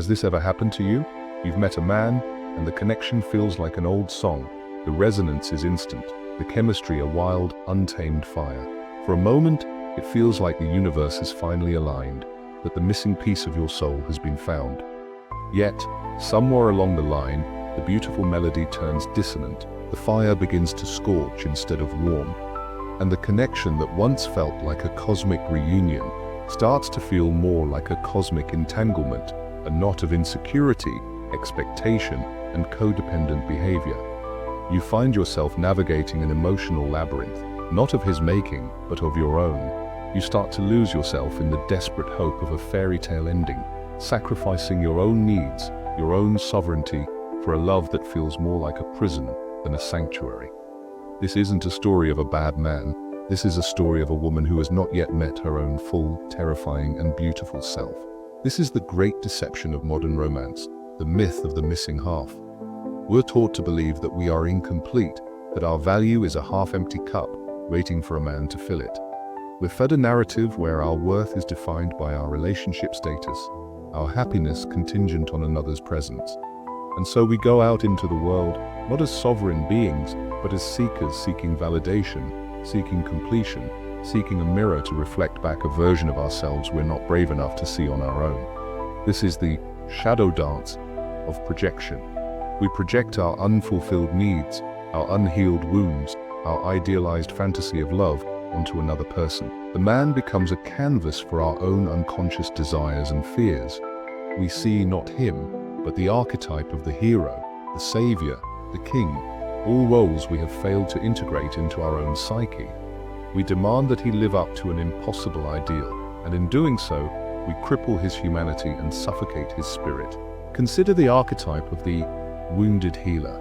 Has this ever happened to you? You've met a man, and the connection feels like an old song. The resonance is instant, the chemistry a wild, untamed fire. For a moment, it feels like the universe is finally aligned, that the missing piece of your soul has been found. Yet, somewhere along the line, the beautiful melody turns dissonant, the fire begins to scorch instead of warm, and the connection that once felt like a cosmic reunion starts to feel more like a cosmic entanglement, a knot of insecurity, expectation, and codependent behavior. You find yourself navigating an emotional labyrinth, not of his making, but of your own. You start to lose yourself in the desperate hope of a fairy tale ending, sacrificing your own needs, your own sovereignty, for a love that feels more like a prison than a sanctuary. This isn't a story of a bad man. This is a story of a woman who has not yet met her own full, terrifying, and beautiful self. This is the great deception of modern romance, the myth of the missing half. We're taught to believe that we are incomplete, that our value is a half-empty cup, waiting for a man to fill it. We're fed a narrative where our worth is defined by our relationship status, our happiness contingent on another's presence. And so we go out into the world, not as sovereign beings, but as seekers seeking validation, seeking completion, seeking a mirror to reflect back a version of ourselves we're not brave enough to see on our own. This is the shadow dance of projection. We project our unfulfilled needs, our unhealed wounds, our idealized fantasy of love onto another person. The man becomes a canvas for our own unconscious desires and fears. We see not him, but the archetype of the hero, the savior, the king, all roles we have failed to integrate into our own psyche. We demand that he live up to an impossible ideal, and in doing so, we cripple his humanity and suffocate his spirit. Consider the archetype of the wounded healer.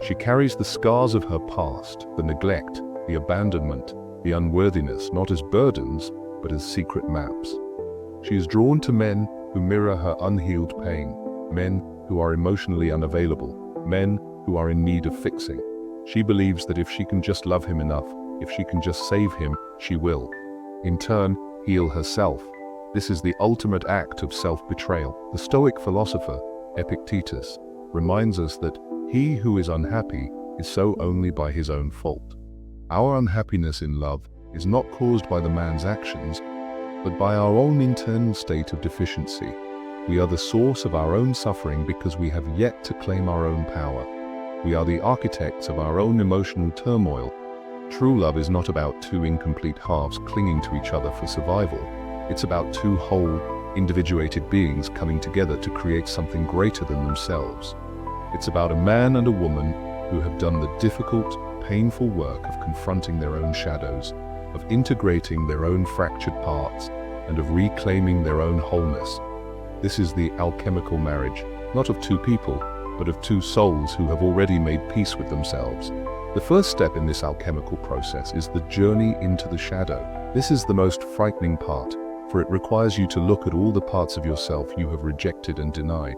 She carries the scars of her past, the neglect, the abandonment, the unworthiness, not as burdens, but as secret maps. She is drawn to men who mirror her unhealed pain, men who are emotionally unavailable, men who are in need of fixing. She believes that if she can just love him enough, if she can just save him, she will, in turn, heal herself. This is the ultimate act of self-betrayal. The Stoic philosopher, Epictetus, reminds us that he who is unhappy is so only by his own fault. Our unhappiness in love is not caused by the man's actions, but by our own internal state of deficiency. We are the source of our own suffering because we have yet to claim our own power. We are the architects of our own emotional turmoil. True love is not about two incomplete halves clinging to each other for survival. It's about two whole, individuated beings coming together to create something greater than themselves. It's about a man and a woman who have done the difficult, painful work of confronting their own shadows, of integrating their own fractured parts, and of reclaiming their own wholeness. This is the alchemical marriage, not of two people, but of two souls who have already made peace with themselves. The first step in this alchemical process is the journey into the shadow. This is the most frightening part, for it requires you to look at all the parts of yourself you have rejected and denied.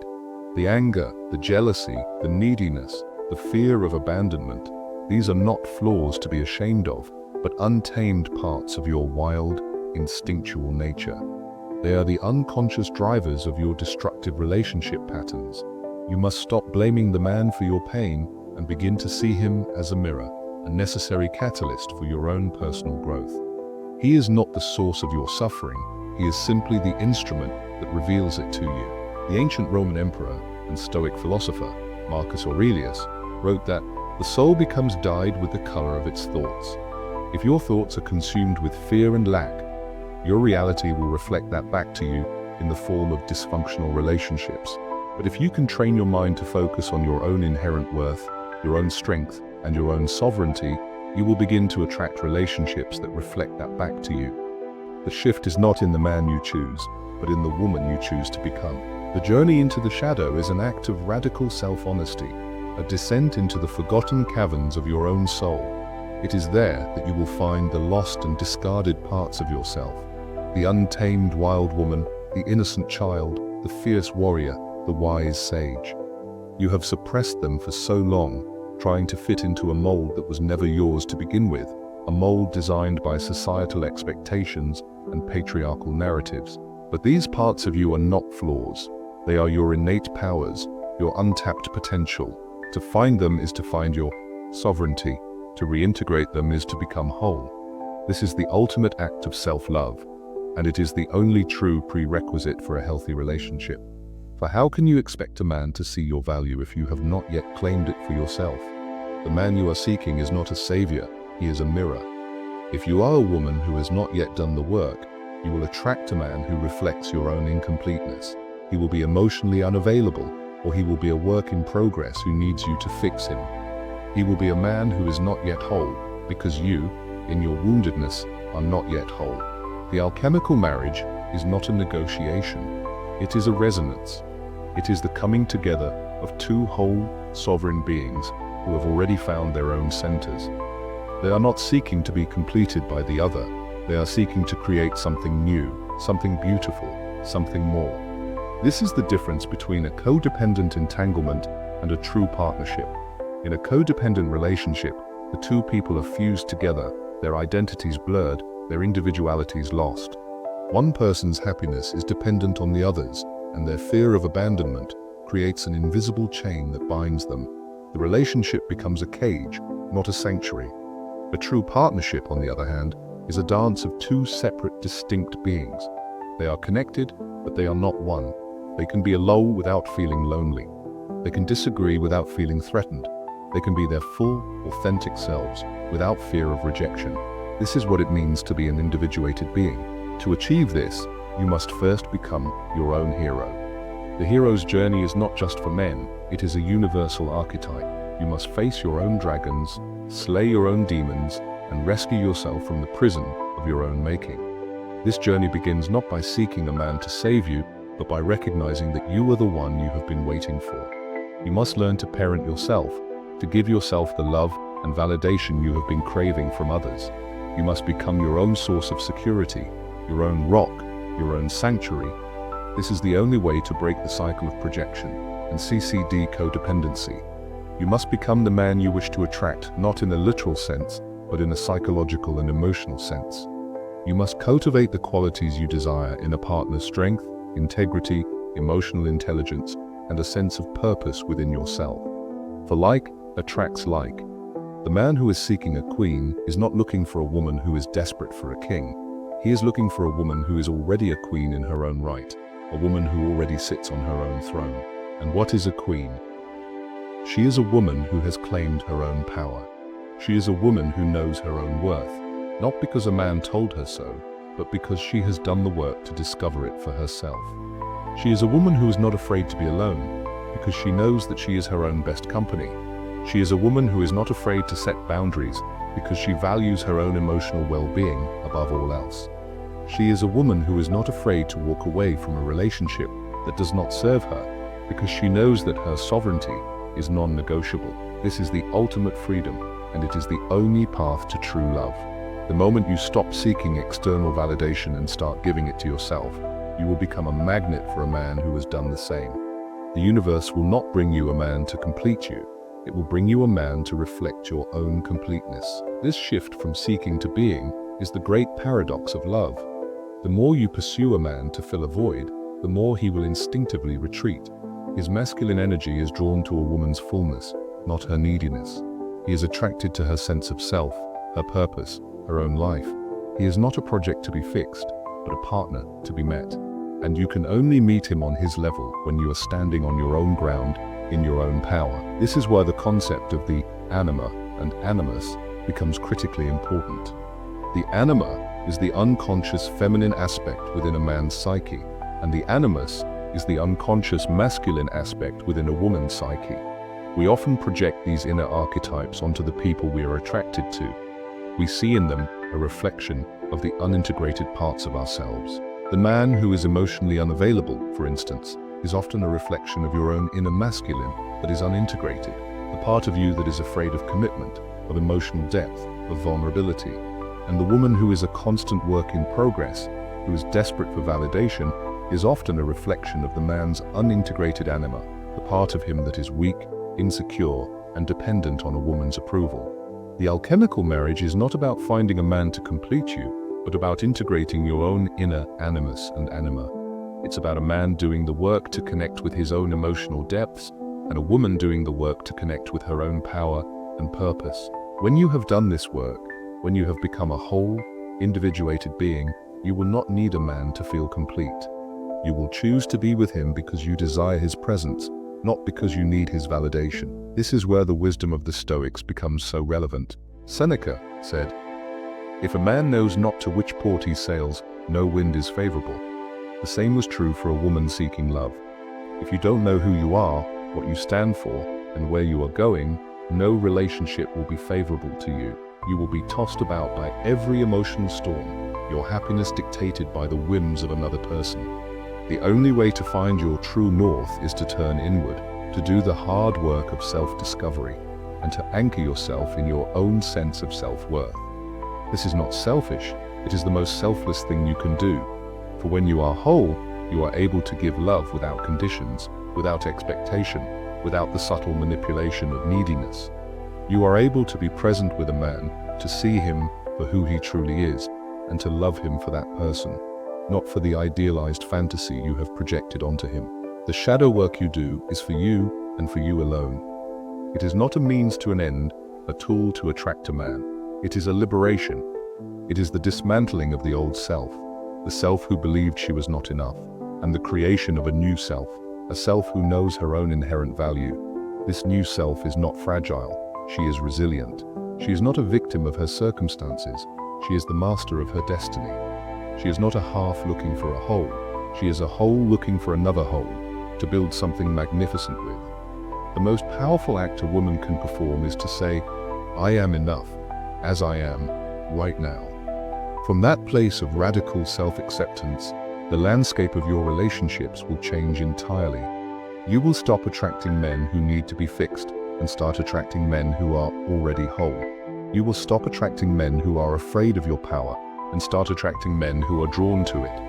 The anger, the jealousy, the neediness, the fear of abandonment. These are not flaws to be ashamed of, but untamed parts of your wild, instinctual nature. They are the unconscious drivers of your destructive relationship patterns. You must stop blaming the man for your pain and begin to see him as a mirror, a necessary catalyst for your own personal growth. He is not the source of your suffering, he is simply the instrument that reveals it to you. The ancient Roman emperor and Stoic philosopher, Marcus Aurelius, wrote that the soul becomes dyed with the color of its thoughts. If your thoughts are consumed with fear and lack, your reality will reflect that back to you in the form of dysfunctional relationships. But if you can train your mind to focus on your own inherent worth, your own strength, and your own sovereignty, you will begin to attract relationships that reflect that back to you. The shift is not in the man you choose, but in the woman you choose to become. The journey into the shadow is an act of radical self-honesty, a descent into the forgotten caverns of your own soul. It is there that you will find the lost and discarded parts of yourself, the untamed wild woman, the innocent child, the fierce warrior, the wise sage. You have suppressed them for so long, trying to fit into a mold that was never yours to begin with, a mold designed by societal expectations and patriarchal narratives. But these parts of you are not flaws. They are your innate powers, your untapped potential. To find them is to find your sovereignty. To reintegrate them is to become whole. This is the ultimate act of self-love, and it is the only true prerequisite for a healthy relationship. For how can you expect a man to see your value if you have not yet claimed it for yourself? The man you are seeking is not a savior, he is a mirror. If you are a woman who has not yet done the work, you will attract a man who reflects your own incompleteness. He will be emotionally unavailable, or he will be a work in progress who needs you to fix him. He will be a man who is not yet whole, because you, in your woundedness, are not yet whole. The alchemical marriage is not a negotiation. It is a resonance. It is the coming together of two whole, sovereign beings who have already found their own centers. They are not seeking to be completed by the other. They are seeking to create something new, something beautiful, something more. This is the difference between a codependent entanglement and a true partnership. In a codependent relationship, the two people are fused together, their identities blurred, their individualities lost. One person's happiness is dependent on the other's, and their fear of abandonment creates an invisible chain that binds them. The relationship becomes a cage, not a sanctuary. A true partnership, on the other hand, is a dance of two separate, distinct beings. They are connected, but they are not one. They can be alone without feeling lonely. They can disagree without feeling threatened. They can be their full, authentic selves, without fear of rejection. This is what it means to be an individuated being. To achieve this, you must first become your own hero. The hero's journey is not just for men, it is a universal archetype. You must face your own dragons, slay your own demons, and rescue yourself from the prison of your own making. This journey begins not by seeking a man to save you, but by recognizing that you are the one you have been waiting for. You must learn to parent yourself, to give yourself the love and validation you have been craving from others. You must become your own source of security, your own rock, your own sanctuary. This is the only way to break the cycle of projection and CCD codependency. You must become the man you wish to attract, not in a literal sense, but in a psychological and emotional sense. You must cultivate the qualities you desire in a partner's strength, integrity, emotional intelligence, and a sense of purpose within yourself. For like attracts like. The man who is seeking a queen is not looking for a woman who is desperate for a king. He is looking for a woman who is already a queen in her own right, a woman who already sits on her own throne. And what is a queen? She is a woman who has claimed her own power. She is a woman who knows her own worth, not because a man told her so, but because she has done the work to discover it for herself. She is a woman who is not afraid to be alone, because she knows that she is her own best company. She is a woman who is not afraid to set boundaries, because she values her own emotional well-being above all else. She is a woman who is not afraid to walk away from a relationship that does not serve her, because she knows that her sovereignty is non-negotiable. This is the ultimate freedom, and it is the only path to true love. The moment you stop seeking external validation and start giving it to yourself, you will become a magnet for a man who has done the same. The universe will not bring you a man to complete you. It will bring you a man to reflect your own completeness. This shift from seeking to being is the great paradox of love. The more you pursue a man to fill a void, the more he will instinctively retreat. His masculine energy is drawn to a woman's fullness, not her neediness. He is attracted to her sense of self, her purpose, her own life. He is not a project to be fixed, but a partner to be met. And you can only meet him on his level when you are standing on your own ground, in your own power. This is why the concept of the anima and animus becomes critically important. The anima is the unconscious feminine aspect within a man's psyche, and the animus is the unconscious masculine aspect within a woman's psyche. We often project these inner archetypes onto the people we are attracted to. We see in them a reflection of the unintegrated parts of ourselves. The man who is emotionally unavailable, for instance, is often a reflection of your own inner masculine that is unintegrated, the part of you that is afraid of commitment, of emotional depth, of vulnerability. And the woman who is a constant work in progress, who is desperate for validation, is often a reflection of the man's unintegrated anima, the part of him that is weak, insecure, and dependent on a woman's approval. The alchemical marriage is not about finding a man to complete you, but about integrating your own inner animus and anima. It's about a man doing the work to connect with his own emotional depths, and a woman doing the work to connect with her own power and purpose. When you have done this work, when you have become a whole, individuated being, you will not need a man to feel complete. You will choose to be with him because you desire his presence, not because you need his validation. This is where the wisdom of the Stoics becomes so relevant. Seneca said, "If a man knows not to which port he sails, no wind is favorable." The same was true for a woman seeking love. If you don't know who you are, what you stand for, and where you are going, no relationship will be favorable to you. You will be tossed about by every emotional storm, your happiness dictated by the whims of another person. The only way to find your true north is to turn inward, to do the hard work of self-discovery, and to anchor yourself in your own sense of self-worth. This is not selfish, it is the most selfless thing you can do. For when you are whole, you are able to give love without conditions, without expectation, without the subtle manipulation of neediness. You are able to be present with a man, to see him for who he truly is, and to love him for that person, not for the idealized fantasy you have projected onto him. The shadow work you do is for you and for you alone. It is not a means to an end, a tool to attract a man. It is a liberation. It is the dismantling of the old self, the self who believed she was not enough, and the creation of a new self, a self who knows her own inherent value. This new self is not fragile, she is resilient. She is not a victim of her circumstances, she is the master of her destiny. She is not a half looking for a whole, she is a whole looking for another whole, to build something magnificent with. The most powerful act a woman can perform is to say, "I am enough, as I am, right now." From that place of radical self-acceptance, the landscape of your relationships will change entirely. You will stop attracting men who need to be fixed and start attracting men who are already whole. You will stop attracting men who are afraid of your power and start attracting men who are drawn to it.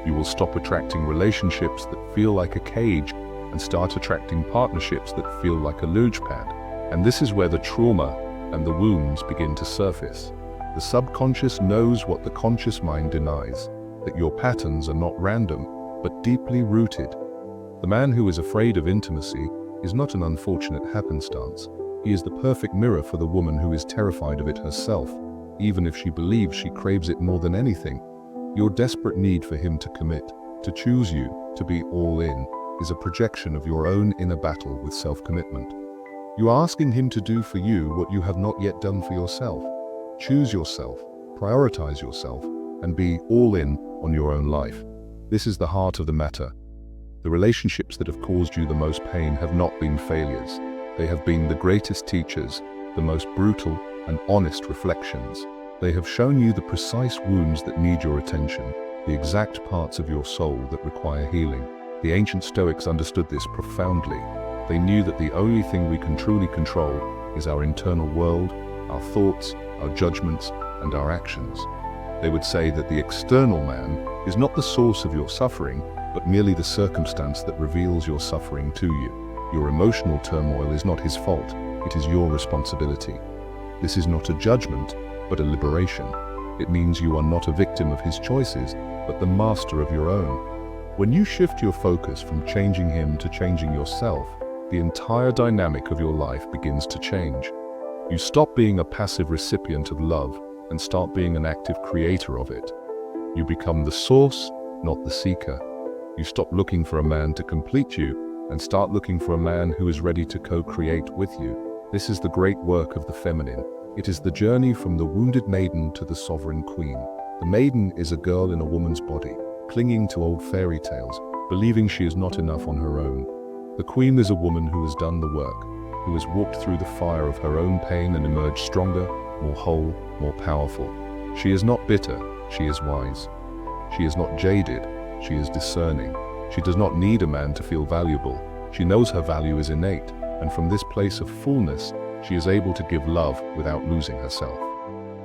You will stop attracting relationships that feel like a cage and start attracting partnerships that feel like a launch pad. And this is where the trauma and the wounds begin to surface. The subconscious knows what the conscious mind denies, that your patterns are not random, but deeply rooted. The man who is afraid of intimacy is not an unfortunate happenstance. He is the perfect mirror for the woman who is terrified of it herself, even if she believes she craves it more than anything. Your desperate need for him to commit, to choose you, to be all in, is a projection of your own inner battle with self-commitment. You are asking him to do for you what you have not yet done for yourself. Choose yourself, prioritize yourself, and be all in on your own life. This is the heart of the matter. The relationships that have caused you the most pain have not been failures. They have been the greatest teachers, the most brutal and honest reflections. They have shown you the precise wounds that need your attention, the exact parts of your soul that require healing. The ancient Stoics understood this profoundly. They knew that the only thing we can truly control is our internal world, our thoughts, our judgments, and our actions. They would say that the external man is not the source of your suffering, but merely the circumstance that reveals your suffering to you. Your emotional turmoil is not his fault, it is your responsibility. This is not a judgment, but a liberation. It means you are not a victim of his choices, but the master of your own. When you shift your focus from changing him to changing yourself, the entire dynamic of your life begins to change. You stop being a passive recipient of love and start being an active creator of it. You become the source, not the seeker. You stop looking for a man to complete you and start looking for a man who is ready to co-create with you. This is the great work of the feminine. It is the journey from the wounded maiden to the sovereign queen. The maiden is a girl in a woman's body, clinging to old fairy tales, believing she is not enough on her own. The queen is a woman who has done the work, who has walked through the fire of her own pain and emerged stronger, more whole, more powerful. She is not bitter, she is wise. She is not jaded, she is discerning. She does not need a man to feel valuable. She knows her value is innate, and from this place of fullness, she is able to give love without losing herself.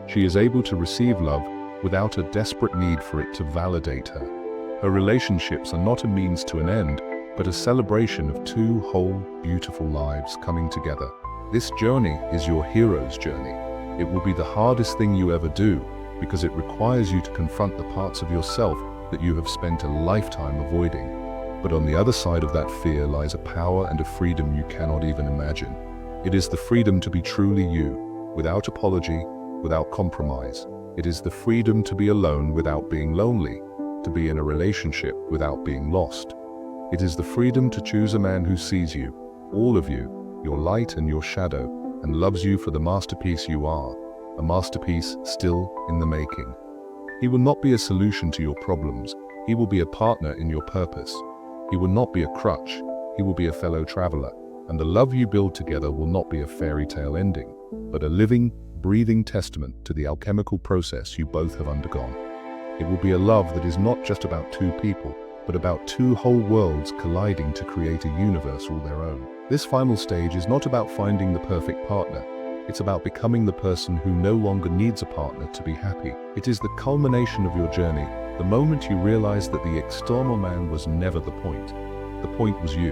She is able to receive love without a desperate need for it to validate her. Her relationships are not a means to an end, but a celebration of two whole, beautiful lives coming together. This journey is your hero's journey. It will be the hardest thing you ever do, because it requires you to confront the parts of yourself that you have spent a lifetime avoiding. But on the other side of that fear lies a power and a freedom you cannot even imagine. It is the freedom to be truly you, without apology, without compromise. It is the freedom to be alone without being lonely, to be in a relationship without being lost. It is the freedom to choose a man who sees you, all of you, your light and your shadow, and loves you for the masterpiece you are, a masterpiece still in the making. He will not be a solution to your problems. He will be a partner in your purpose. He will not be a crutch. He will be a fellow traveler. And the love you build together will not be a fairy tale ending, but a living, breathing testament to the alchemical process you both have undergone. It will be a love that is not just about two people, but about two whole worlds colliding to create a universe all their own. This final stage is not about finding the perfect partner. It's about becoming the person who no longer needs a partner to be happy. It is the culmination of your journey, the moment you realize that the external man was never the point. The point was you.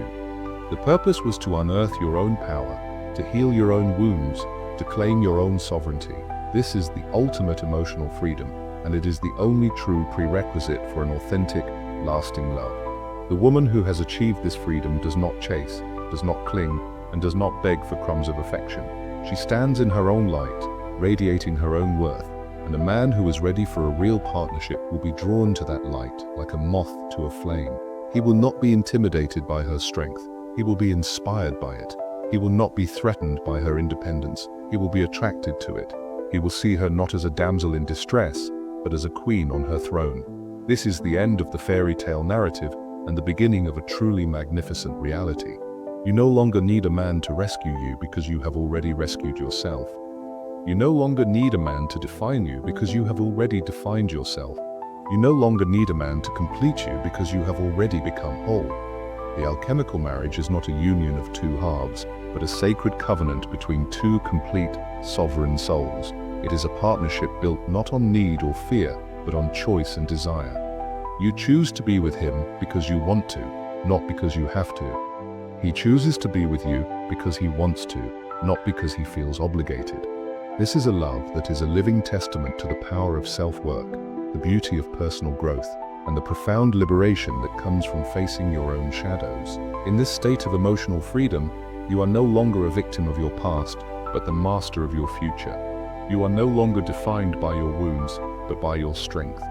The purpose was to unearth your own power, to heal your own wounds, to claim your own sovereignty. This is the ultimate emotional freedom, and it is the only true prerequisite for an authentic, lasting love. The woman who has achieved this freedom does not chase, does not cling, and does not beg for crumbs of affection. She stands in her own light, radiating her own worth, and a man who is ready for a real partnership will be drawn to that light like a moth to a flame. He will not be intimidated by her strength. He will be inspired by it. He will not be threatened by her independence. He will be attracted to it. He will see her not as a damsel in distress, but as a queen on her throne. This is the end of the fairy tale narrative and the beginning of a truly magnificent reality. You no longer need a man to rescue you because you have already rescued yourself. You no longer need a man to define you because you have already defined yourself. You no longer need a man to complete you because you have already become whole. The alchemical marriage is not a union of two halves, but a sacred covenant between two complete, sovereign souls. It is a partnership built not on need or fear, but on choice and desire. You choose to be with him because you want to, not because you have to. He chooses to be with you because he wants to, not because he feels obligated. This is a love that is a living testament to the power of self-work, the beauty of personal growth, and the profound liberation that comes from facing your own shadows. In this state of emotional freedom, you are no longer a victim of your past, but the master of your future. You are no longer defined by your wounds, but by your strength.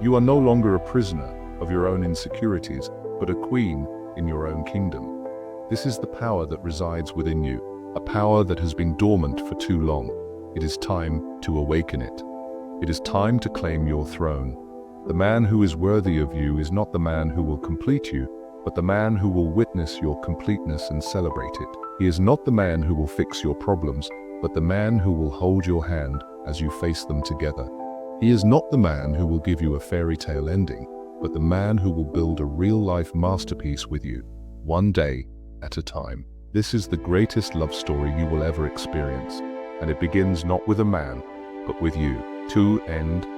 You are no longer a prisoner of your own insecurities, but a queen in your own kingdom. This is the power that resides within you, a power that has been dormant for too long. It is time to awaken it. It is time to claim your throne. The man who is worthy of you is not the man who will complete you, but the man who will witness your completeness and celebrate it. He is not the man who will fix your problems, but the man who will hold your hand as you face them together. He is not the man who will give you a fairy tale ending, but the man who will build a real-life masterpiece with you, one day at a time. This is the greatest love story you will ever experience, and it begins not with a man, but with you. To end.